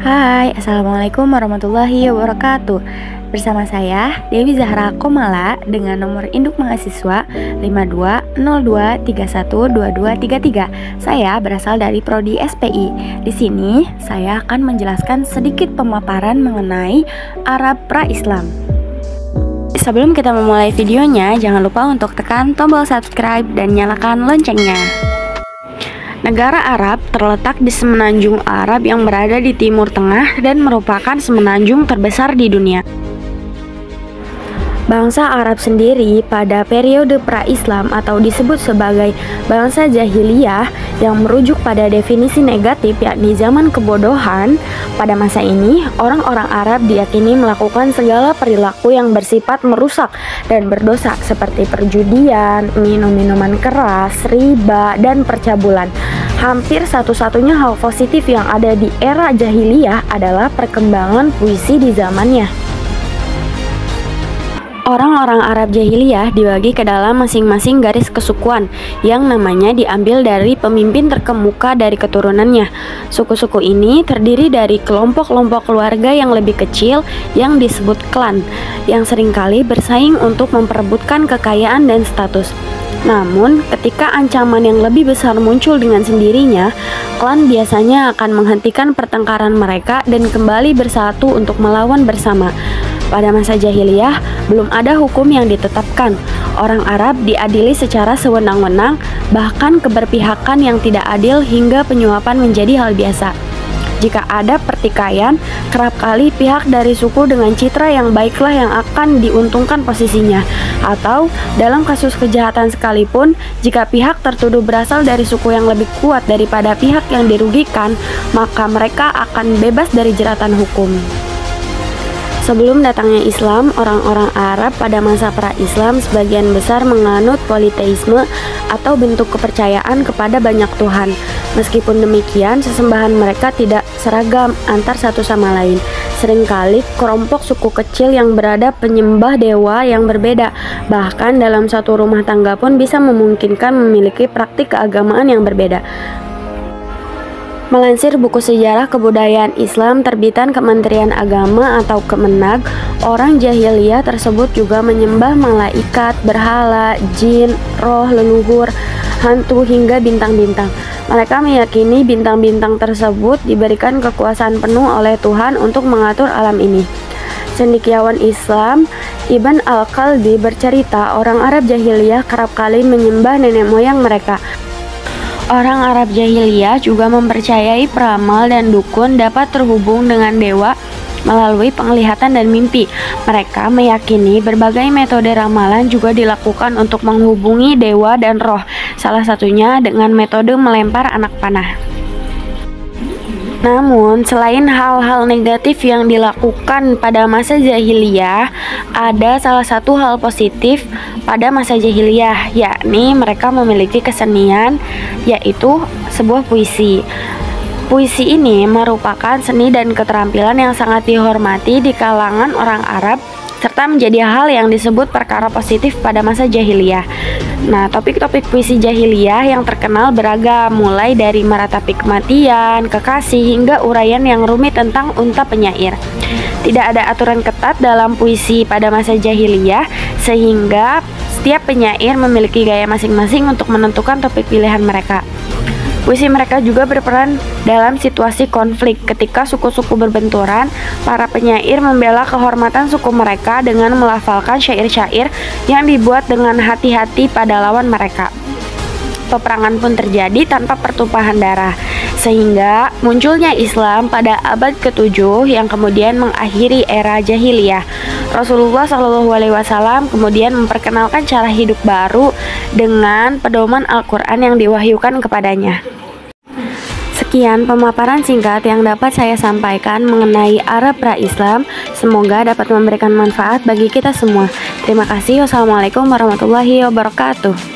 Hai, Assalamualaikum warahmatullahi wabarakatuh. Bersama saya, Dewi Zahra Komala dengan nomor induk mahasiswa 5202312233. Saya berasal dari Prodi SPI. Di sini, saya akan menjelaskan sedikit pemaparan mengenai Arab pra-Islam. Sebelum kita memulai videonya, jangan lupa untuk tekan tombol subscribe dan nyalakan loncengnya. Negara Arab terletak di semenanjung Arab yang berada di Timur Tengah dan merupakan semenanjung terbesar di dunia. Bangsa Arab sendiri pada periode pra-Islam atau disebut sebagai bangsa jahiliyah yang merujuk pada definisi negatif yakni zaman kebodohan. Pada masa ini, orang-orang Arab diyakini melakukan segala perilaku yang bersifat merusak dan berdosa seperti perjudian, minum minuman keras, riba, dan percabulan. Hampir satu-satunya hal positif yang ada di era jahiliyah adalah perkembangan puisi di zamannya. Orang-orang Arab jahiliyah dibagi ke dalam masing-masing garis kesukuan yang namanya diambil dari pemimpin terkemuka dari keturunannya. Suku-suku ini terdiri dari kelompok-kelompok keluarga yang lebih kecil yang disebut klan, yang seringkali bersaing untuk memperebutkan kekayaan dan status. Namun, ketika ancaman yang lebih besar muncul dengan sendirinya, klan biasanya akan menghentikan pertengkaran mereka dan kembali bersatu untuk melawan bersama. Pada masa jahiliyah, belum ada hukum yang ditetapkan. Orang Arab diadili secara sewenang-wenang, bahkan keberpihakan yang tidak adil hingga penyuapan menjadi hal biasa. Jika ada pertikaian, kerap kali pihak dari suku dengan citra yang baiklah yang akan diuntungkan posisinya. Atau, dalam kasus kejahatan sekalipun, jika pihak tertuduh berasal dari suku yang lebih kuat daripada pihak yang dirugikan, maka mereka akan bebas dari jeratan hukum. Sebelum datangnya Islam, orang-orang Arab pada masa pra-Islam sebagian besar menganut politeisme atau bentuk kepercayaan kepada banyak Tuhan. Meskipun demikian, sesembahan mereka tidak seragam antar satu sama lain. Seringkali kelompok suku kecil yang berada penyembah dewa yang berbeda. Bahkan dalam satu rumah tangga pun bisa memungkinkan memiliki praktik keagamaan yang berbeda. Melansir buku sejarah kebudayaan Islam terbitan Kementerian Agama atau Kemenag, orang jahiliyah tersebut juga menyembah malaikat, berhala, jin, roh leluhur, hantu hingga bintang-bintang. Mereka meyakini bintang-bintang tersebut diberikan kekuasaan penuh oleh Tuhan untuk mengatur alam ini. Cendekiawan Islam Ibn Al-Qalbi bercerita orang Arab jahiliyah kerap kali menyembah nenek moyang mereka. Orang Arab jahiliyah juga mempercayai peramal dan dukun dapat terhubung dengan dewa melalui penglihatan dan mimpi. Mereka meyakini berbagai metode ramalan juga dilakukan untuk menghubungi dewa dan roh, salah satunya dengan metode melempar anak panah. Namun, selain hal-hal negatif yang dilakukan pada masa jahiliyah, ada salah satu hal positif pada masa jahiliyah, yakni mereka memiliki kesenian, yaitu sebuah puisi. Puisi ini merupakan seni dan keterampilan yang sangat dihormati di kalangan orang Arab, serta menjadi hal yang disebut perkara positif pada masa jahiliyah. Nah, topik-topik puisi jahiliyah yang terkenal beragam, mulai dari meratapi kematian, kekasih, hingga uraian yang rumit tentang unta penyair. Tidak ada aturan ketat dalam puisi pada masa jahiliyah, sehingga setiap penyair memiliki gaya masing-masing untuk menentukan topik pilihan mereka. Puisi mereka juga berperan dalam situasi konflik. Ketika suku-suku berbenturan, para penyair membela kehormatan suku mereka dengan melafalkan syair-syair yang dibuat dengan hati-hati pada lawan mereka. Peperangan pun terjadi tanpa pertumpahan darah, sehingga munculnya Islam pada abad ke-7 yang kemudian mengakhiri era jahiliyah. Rasulullah SAW kemudian memperkenalkan cara hidup baru dengan pedoman Al-Quran yang diwahyukan kepadanya. Sekian pemaparan singkat yang dapat saya sampaikan mengenai Arab pra-Islam. Semoga dapat memberikan manfaat bagi kita semua. Terima kasih. Wassalamualaikum warahmatullahi wabarakatuh.